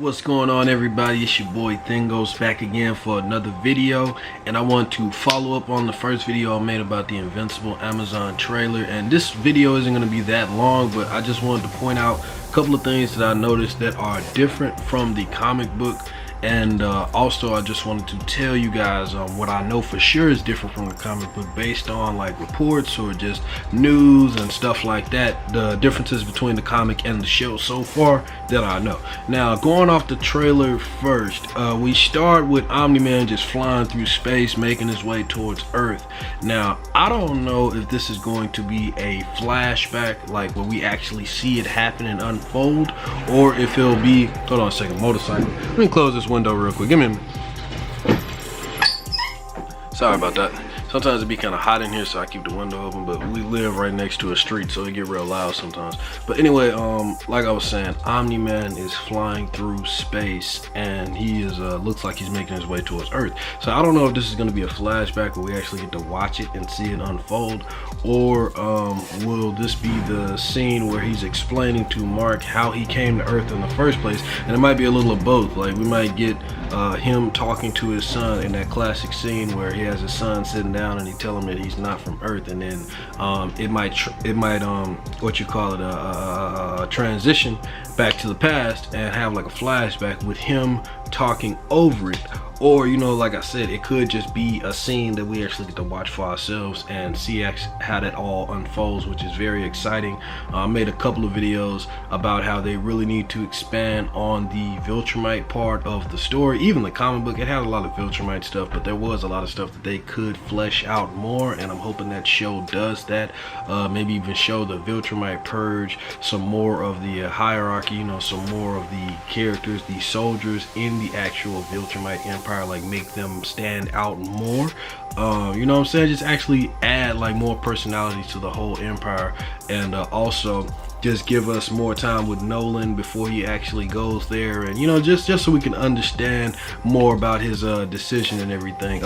What's going on, everybody? It's your boy Thingos back again for another video, and I want to follow up on the first video I made about the Invincible Amazon trailer. And this video isn't going to be that long, but I just wanted to point out a couple of things that I noticed that are different from the comic book. And also I just wanted to tell you guys what I know for sure is different from the comic book based on like reports or just news and stuff like that. The differences between the comic and the show so far that I know. Now, going off the trailer first, we start with Omni-Man just flying through space, making his way towards Earth. Now, I don't know if this is going to be a flashback, like where we actually see it happen and unfold, or if it'll be, hold on a second, motorcycle. Let me close this window real quick. Give me a minute. Sorry about that. Sometimes it be kind of hot in here, so I keep the window open, but we live right next to a street, so it get real loud sometimes. But anyway, like I was saying, Omni-Man is flying through space, and he is looks like he's making his way towards Earth. So I don't know if this is going to be a flashback where we actually get to watch it and see it unfold, or will this be the scene where he's explaining to Mark how he came to Earth in the first place? And it might be a little of both. Like, we might get him talking to his son in that classic scene where he has his son sitting down and he tell him that he's not from Earth, and then it might what you call it, transition back to the past and have like a flashback with him talking over it. Or, you know, like I said, it could just be a scene that we actually get to watch for ourselves and see how that all unfolds, which is very exciting. I made a couple of videos about how they really need to expand on the Viltrumite part of the story. Even the comic book, it had a lot of Viltrumite stuff, but there was a lot of stuff that they could flesh out more, and I'm hoping that show does that. Maybe even show the Viltrumite purge, some more of the hierarchy, you know, some more of the characters, the soldiers in the actual Viltrumite Empire, like make them stand out more. You know what I'm saying? Just actually add like more personality to the whole empire, and also just give us more time with Nolan before he actually goes there, and you know, just so we can understand more about his decision and everything.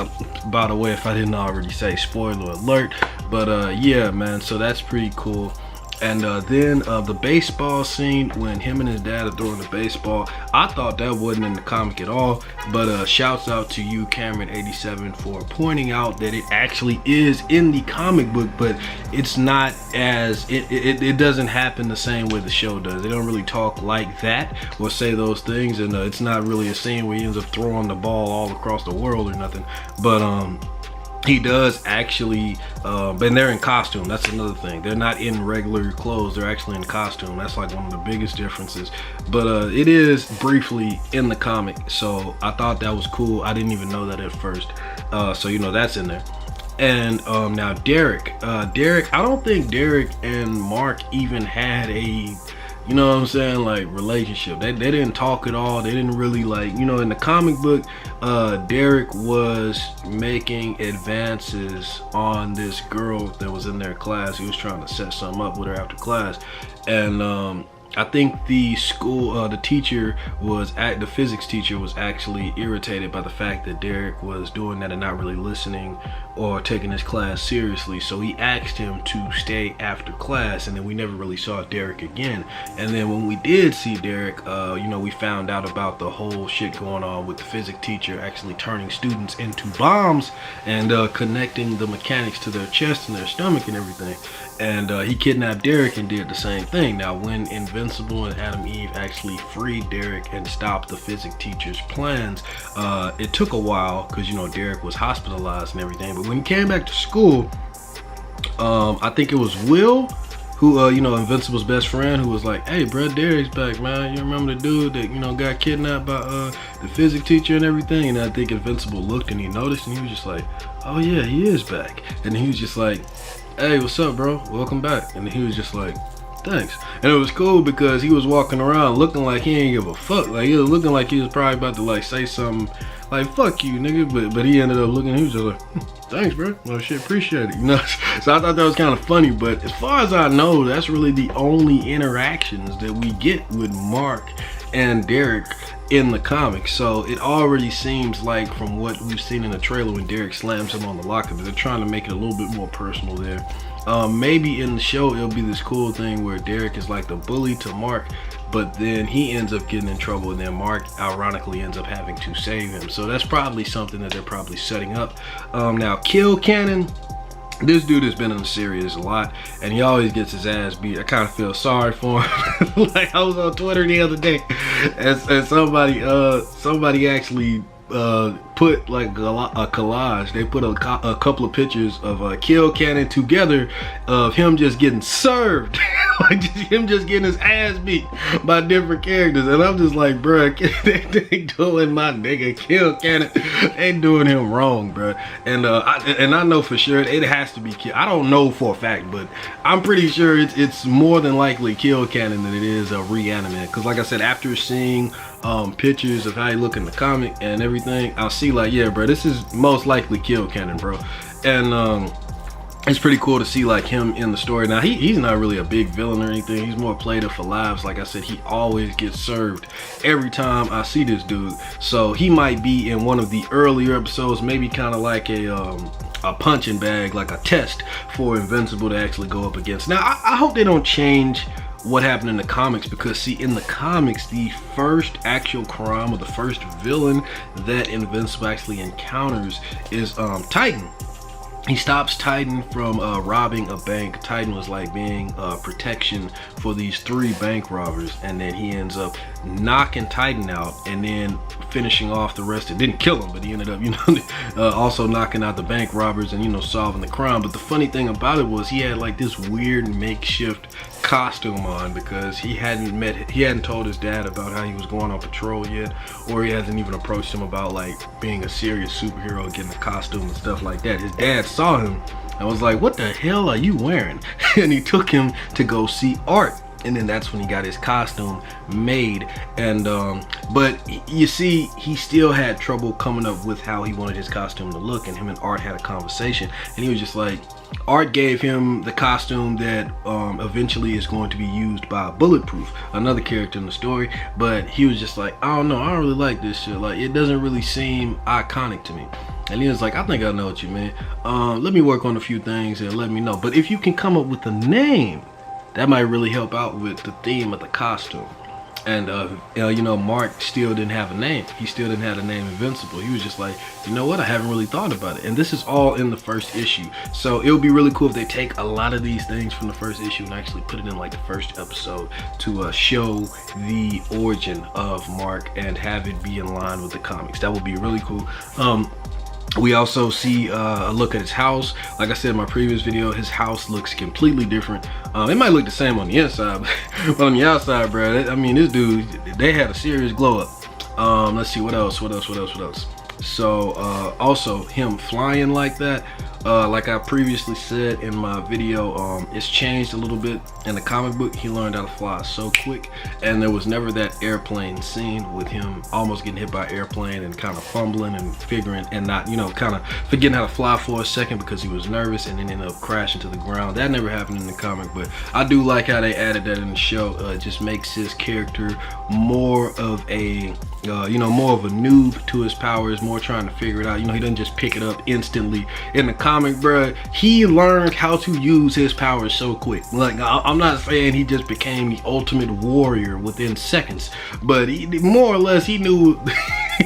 By the way, if I didn't already say, spoiler alert. But yeah, man, so that's pretty cool. And then the baseball scene when him and his dad are throwing the baseball, I thought that wasn't in the comic at all, but shouts out to you, Cameron87, for pointing out that it actually is in the comic book, but it's not as it doesn't happen the same way the show does. They don't really talk like that or say those things, and it's not really a scene where he ends up throwing the ball all across the world or nothing. But he does actually, and they're in costume. That's another thing. They're not in regular clothes. They're actually in costume. That's like one of the biggest differences. But it is briefly in the comic, so I thought that was cool. I didn't even know that at first. So you know, that's in there. And now Derek, I don't think Derek and Mark even had a, you know what I'm saying, like relationship. They didn't talk at all. They didn't really, like, you know, in the comic book, Derek was making advances on this girl that was in their class. He was trying to set something up with her after class, and I think the school, the teacher was the physics teacher was actually irritated by the fact that Derek was doing that and not really listening or taking his class seriously. So he asked him to stay after class, and then we never really saw Derek again. And then when we did see Derek, you know, we found out about the whole shit going on with the physics teacher actually turning students into bombs and connecting the mechanics to their chest and their stomach and everything. And he kidnapped Derek and did the same thing. Now, when Invincible and Adam Eve actually freed Derek and stopped the physics teacher's plans, it took a while because, you know, Derek was hospitalized and everything. But when he came back to school, I think it was Will, who, you know, Invincible's best friend, who was like, "Hey, bro, Derek's back, man. You remember the dude that, you know, got kidnapped by the physics teacher and everything?" And I think Invincible looked and he noticed, and he was just like, "Oh yeah, he is back." And he was just like, "Hey, what's up, bro? Welcome back." And he was just like, "Thanks." And it was cool because he was walking around looking like he ain't give a fuck. Like, he was looking like he was probably about to like say something like, "Fuck you, nigga." But he ended up looking, he was just like, "Thanks, bro. Well, shit, appreciate it." You know? So I thought that was kind of funny. But as far as I know, that's really the only interactions that we get with Mark and Derek in the comics. So it already seems like, from what we've seen in the trailer when Derek slams him on the locker, that they're trying to make it a little bit more personal there. Maybe in the show it'll be this cool thing where Derek is like the bully to Mark, but then he ends up getting in trouble, and then Mark ironically ends up having to save him. So that's probably something that they're probably setting up. Now Kill Cannon, this dude has been in the series a lot, and he always gets his ass beat. I kind of feel sorry for him. Like, I was on Twitter the other day, and somebody actually put like a collage. They put a couple of pictures of Kill Cannon together of him just getting served. Like him just getting his ass beat by different characters, and I'm just like, bruh, they doing my nigga Kill Cannon, they doing him wrong, bruh. And I know for sure it has to be Kill. I don't know for a fact, but I'm pretty sure it's more than likely Kill Cannon than it is a Reanimate. Because like I said, after seeing pictures of how he look in the comic and everything, I'll see like, yeah, bro, this is most likely Kill Cannon, bro. And it's pretty cool to see like him in the story. Now he's not really a big villain or anything. He's more played up for laughs. Like I said, he always gets served every time I see this dude. So he might be in one of the earlier episodes, maybe kind of like a punching bag, like a test for Invincible to actually go up against. Now I hope they don't change what happened in the comics, because see, in the comics, the first actual crime or the first villain that Invincible actually encounters is Titan. He stops Titan from robbing a bank. Titan was like being protection for these 3 bank robbers, and then he ends up knocking Titan out and then finishing off the rest. It didn't kill him, but he ended up, you know, also knocking out the bank robbers and, you know, solving the crime. But the funny thing about it was he had like this weird makeshift costume on, because he hadn't told his dad about how he was going on patrol yet, or he hasn't even approached him about like being a serious superhero, getting a costume and stuff like that. His dad saw him and was like, what the hell are you wearing? And he took him to go see Art, and then that's when he got his costume made. And but you see, he still had trouble coming up with how he wanted his costume to look, and him and Art had a conversation, and he was just like, Art gave him the costume that eventually is going to be used by Bulletproof, another character in the story, but he was just like, I don't know, I don't really like this shit, like it doesn't really seem iconic to me. And he was like, I think I know what you mean, let me work on a few things and let me know, but if you can come up with a name, that might really help out with the theme of the costume. And you know, Mark still didn't have a name. He still didn't have the name Invincible. He was just like, you know what, I haven't really thought about it. And this is all in the first issue, so it would be really cool if they take a lot of these things from the first issue and actually put it in like the first episode to show the origin of Mark and have it be in line with the comics. That would be really cool. We also see a look at his house. Like I said in my previous video, his house looks completely different. It might look the same on the inside, but on the outside, bro, I mean, this dude, they had a serious glow up. Let's see, what else? So also him flying like that, like I previously said in my video, it's changed a little bit. In the comic book, he learned how to fly so quick, and there was never that airplane scene with him almost getting hit by an airplane and kind of fumbling and figuring and not, you know, kind of forgetting how to fly for a second because he was nervous and then ended up crashing to the ground. That never happened in the comic, but I do like how they added that in the show. It just makes his character more of a you know, more of a noob to his powers, more trying to figure it out. You know, he doesn't just pick it up instantly. In the comic, bruh, he learned how to use his powers so quick. Like, I'm not saying he just became the ultimate warrior within seconds, but he, more or less, he knew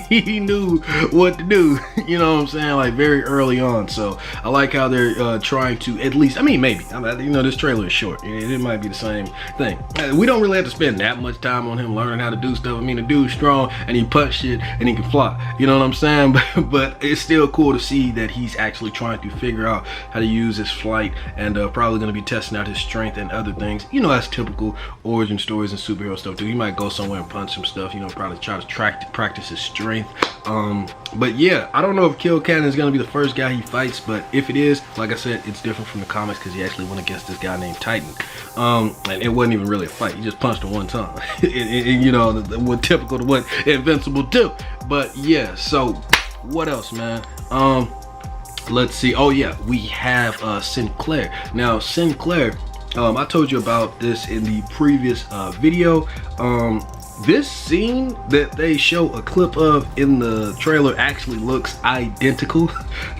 he knew what to do, you know what I'm saying, like very early on. So I like how they're trying to, at least, I mean, maybe, you know, this trailer is short, it might be the same thing. We don't really have to spend that much time on him learning how to do stuff. I mean, the dude's strong and he punch shit and he can fly, you know what I'm saying? But it's still cool to see that he's actually trying to figure out how to use his flight, and probably going to be testing out his strength and other things. You know, that's typical origin stories and superhero stuff too. He might go somewhere and punch some stuff, you know, probably try to practice his strength. But yeah, I don't know if Kill Cannon is going to be the first guy he fights, but if it is, like I said, it's different from the comics because he actually went against this guy named Titan. And it wasn't even really a fight. He just punched him one time. You know, what typical to what Invincible do. But yeah, so what else, man? Let's see. Oh yeah, we have Sinclair. Now Sinclair, I told you about this in the previous video. This scene that they show a clip of in the trailer actually looks identical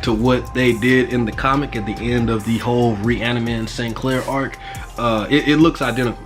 to what they did in the comic at the end of the whole Reanimating Sinclair arc. It looks identical.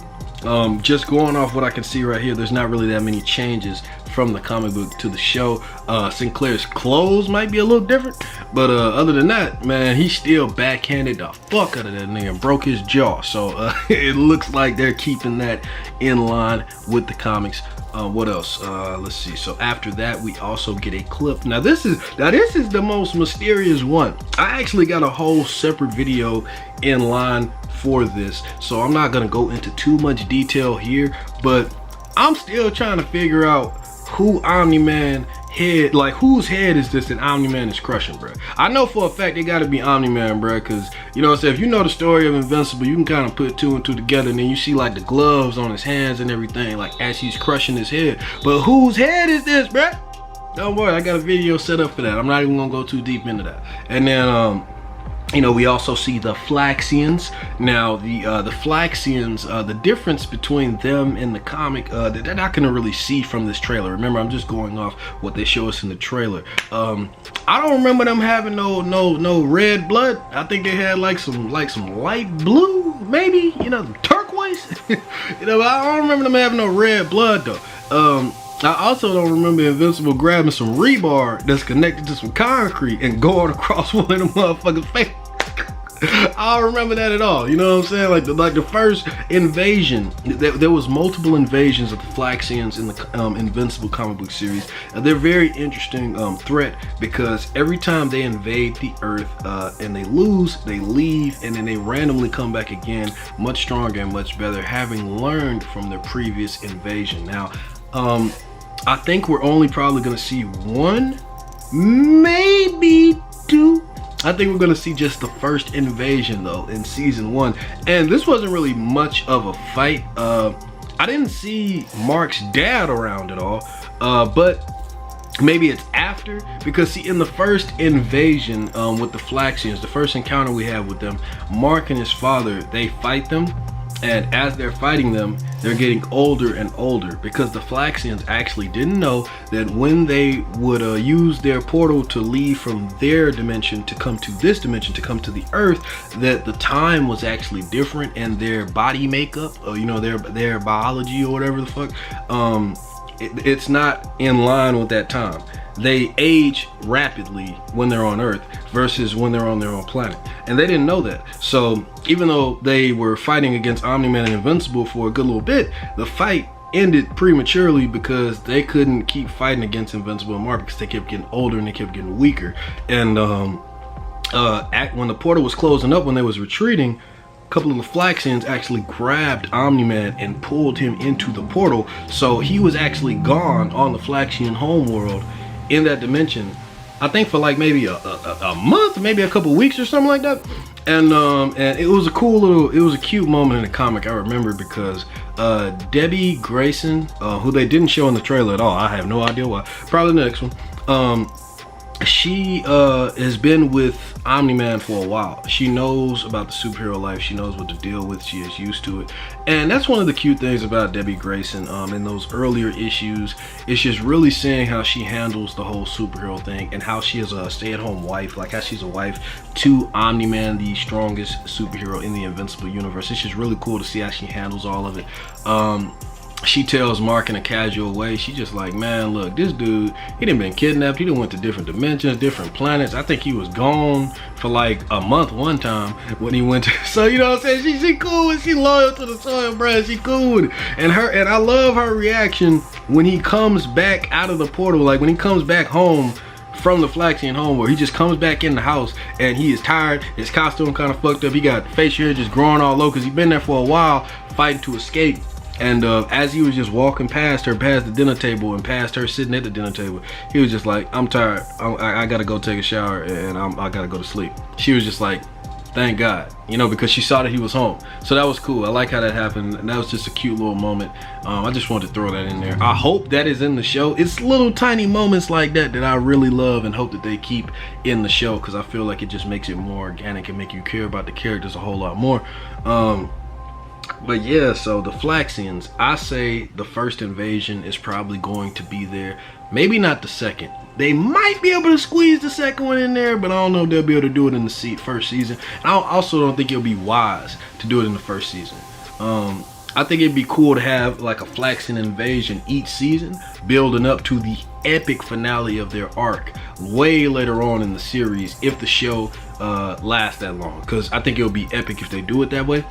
Just going off what I can see right here, there's not really that many changes from the comic book to the show. Sinclair's clothes might be a little different, but other than that, man, he still backhanded the fuck out of that nigga and broke his jaw. So it looks like they're keeping that in line with the comics. What else? Let's see. So after that, we also get a clip. Now this is the most mysterious one. I actually got a whole separate video in line for this, so I'm not gonna go into too much detail here, but I'm still trying to figure out who Omni-Man head, like whose head is this that Omni-Man is crushing, bro. I know for a fact it gotta be Omni-Man, bro, because you know what I'm saying, if you know the story of Invincible, you can kind of put two and two together, and then you see like the gloves on his hands and everything, like as he's crushing his head. But whose head is this, bro? Don't worry, I got a video set up for that. I'm not even gonna go too deep into that. And then you know, we also see the Flaxians. Now, the Flaxians, the difference between them and the comic, they're not gonna really see from this trailer. Remember, I'm just going off what they show us in the trailer. I don't remember them having no red blood. I think they had like some light blue, maybe, you know, turquoise. You know, I don't remember them having no red blood though. I also don't remember Invincible grabbing some rebar that's connected to some concrete and going across one of them motherfuckers' face. I don't remember that at all. You know what I'm saying? Like the first invasion, there was multiple invasions of the Flaxians in the Invincible comic book series. They're very interesting threat because every time they invade the Earth and they lose, they leave, and then they randomly come back again, much stronger and much better, having learned from their previous invasion. Now, I think we're only probably gonna see one, maybe two. I think we're gonna see just the first invasion though in season 1, and this wasn't really much of a fight. I didn't see Mark's dad around at all, but maybe it's after, because see, in the first invasion with the Flaxians, the first encounter we have with them, Mark and his father, they fight them. And as they're fighting them, they're getting older and older, because the Flaxians actually didn't know that when they would use their portal to leave from their dimension to come to this dimension, to come to the Earth, that the time was actually different, and their body makeup, you know, their biology or whatever the fuck, it's not in line with that time. They age rapidly when they're on Earth versus when they're on their own planet, and they didn't know that. So even though they were fighting against Omni-Man and Invincible for a good little bit, the fight ended prematurely because they couldn't keep fighting against Invincible and Mark, because they kept getting older and they kept getting weaker. And when the portal was closing up, when they was retreating, a couple of the Flaxians actually grabbed Omni-Man and pulled him into the portal. So he was actually gone on the Flaxian homeworld in that dimension, I think for like maybe a month, maybe a couple weeks or something like that. And it was a cool little, it was a cute moment in the comic, I remember, because Debbie Grayson, who they didn't show in the trailer at all, I have no idea why, probably the next one, she has been with Omni-Man for a while. She knows about the superhero life, she knows what to deal with, she is used to it. And that's one of the cute things about Debbie Grayson in those earlier issues. It's just really seeing how she handles the whole superhero thing, and how she is a stay-at-home wife, like how she's a wife to Omni-Man, the strongest superhero in the Invincible universe. It's just really cool to see how she handles all of it. She tells Mark in a casual way, she just like, man, look, this dude, he done been kidnapped, he done went to different dimensions, different planets. I think he was gone for like a month one time when he went to, so you know what I'm saying, she cool, and she loyal to the soil, bruh, she cool with it. And I love her reaction when he comes back out of the portal, like when he comes back home from the Flaxian home, where he just comes back in the house and he is tired, his costume kind of fucked up, he got facial hair just growing all over because he's been there for a while fighting to escape. And as he was just walking past her, past the dinner table, and past her sitting at the dinner table, he was just like, I'm tired, I gotta go take a shower, and I gotta go to sleep. She was just like, thank God, you know, because she saw that he was home. So that was cool. I like how that happened, and that was just a cute little moment. I just wanted to throw that in there. I hope that is in the show. It's little tiny moments like that that I really love and hope that they keep in the show, because I feel like it just makes it more organic and make you care about the characters a whole lot more. But yeah, so the Flaxians, I say the first invasion is probably going to be there. Maybe not the second. They might be able to squeeze the second one in there, but I don't know if they'll be able to do it in the first season. I also don't think it'll be wise to do it in the first season. I think it'd be cool to have like a Flaxen invasion each season, building up to the epic finale of their arc way later on in the series, if the show lasts that long, because I think it'll be epic if they do it that way.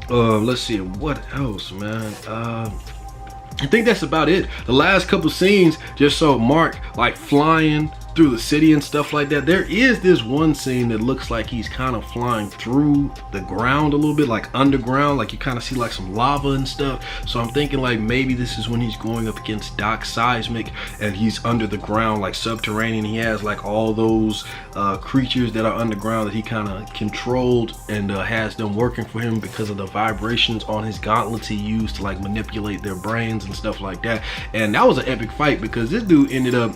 Let's see, what else, man? I think that's about it. The last couple scenes just saw Mark like flying through the city and stuff like that. There is this one scene that looks like he's kind of flying through the ground a little bit, like underground, like you kind of see like some lava and stuff. So I'm thinking like maybe this is when he's going up against Doc Seismic and he's under the ground, like subterranean. He has like all those creatures that are underground that he kind of controlled and has them working for him because of the vibrations on his gauntlets he used to like manipulate their brains and stuff like that. And that was an epic fight because this dude ended up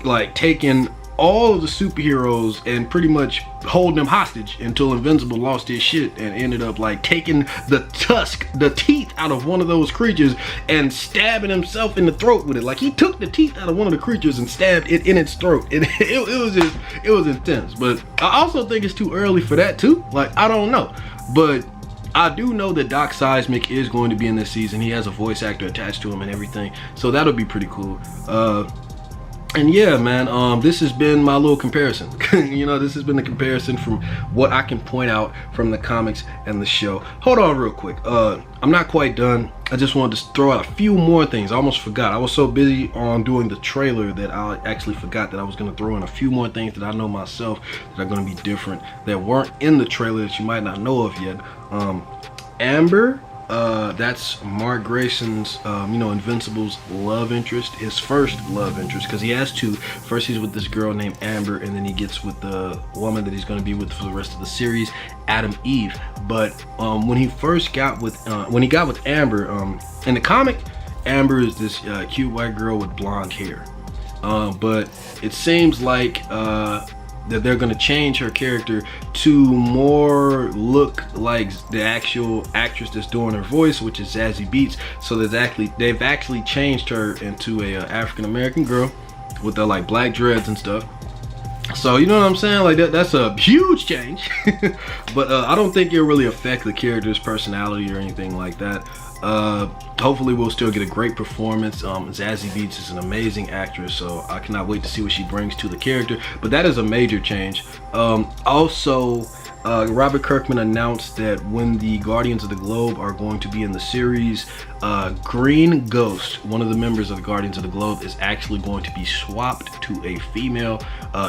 like taking all of the superheroes and pretty much holding them hostage until Invincible lost his shit and ended up like taking the teeth out of one of those creatures and stabbing himself in the throat with it. Like he took the teeth out of one of the creatures and stabbed it in its throat. It was intense. But I also think it's too early for that too. Like, I don't know, but I do know that Doc Seismic is going to be in this season. He has a voice actor attached to him and everything, so that'll be pretty cool. And yeah, man, this has been my little comparison. You know, this has been the comparison from what I can point out from the comics and the show. Hold on real quick. I'm not quite done. I just wanted to throw out a few more things. I almost forgot. I was so busy on doing the trailer that I actually forgot that I was going to throw in a few more things that I know myself that are going to be different, that weren't in the trailer, that you might not know of yet. Amber, that's Mark Grayson's, you know, Invincible's love interest, his first love interest, because he has two. First he's with this girl named Amber, and then he gets with the woman that he's going to be with for the rest of the series, Adam Eve. But when he first got with Amber, in the comic, Amber is this cute white girl with blonde hair, but it seems like that they're going to change her character to more look like the actual actress that's doing her voice, which is Zazie Beetz. So they've actually changed her into a African-American girl with the like black dreads and stuff. So you know what I'm saying, like that's a huge change. But I don't think it'll really affect the character's personality or anything like that. Hopefully we'll still get a great performance. Zazie Beetz is an amazing actress, so I cannot wait to see what she brings to the character. But that is a major change. Also, Robert Kirkman announced that when the Guardians of the Globe are going to be in the series, Green Ghost, one of the members of the Guardians of the Globe, is actually going to be swapped to a female.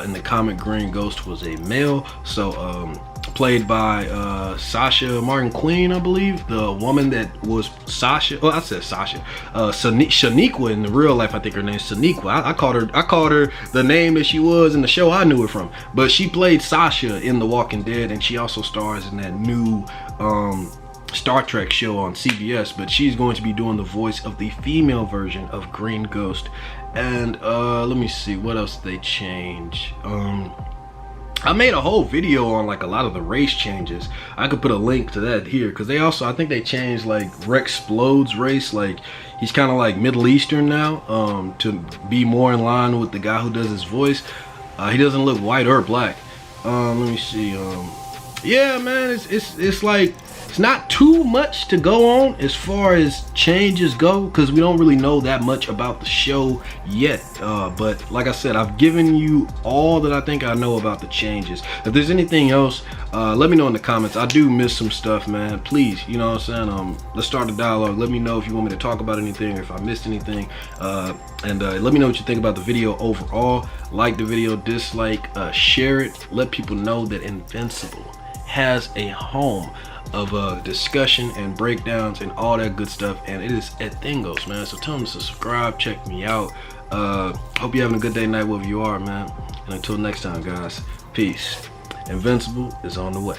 In the comic, Green Ghost was a male, so played by Sasha Martin Queen, I believe, the woman that was Sasha. Oh, I said Sasha. Shaniqua in the real life, I think her name's Shaniqua. I called her the name that she was in the show I knew her from. But she played Sasha in The Walking Dead, and she also stars in that new Star Trek show on CBS. But she's going to be doing the voice of the female version of Green Ghost. And let me see what else they change. I made a whole video on like a lot of the race changes. I could put a link to that here, because they also, I think they changed like Rexplode's race. Like he's kind of like Middle Eastern now, to be more in line with the guy who does his voice. He doesn't look white or black. Let me see. Yeah, man, it's like it's not too much to go on as far as changes go, because we don't really know that much about the show yet. But like I said, I've given you all that I think I know about the changes. If there's anything else, let me know in the comments. I do miss some stuff, man. Please, you know what I'm saying? Let's start a dialogue. Let me know if you want me to talk about anything, or if I missed anything. And let me know what you think about the video overall. Like the video, dislike, share it. Let people know that Invincible has a home of discussion and breakdowns and all that good stuff, and it is at Thingos, man. So tell them to subscribe, check me out. Hope you're having a good day, night, wherever you are, man. And until next time, guys, peace. Invincible is on the way.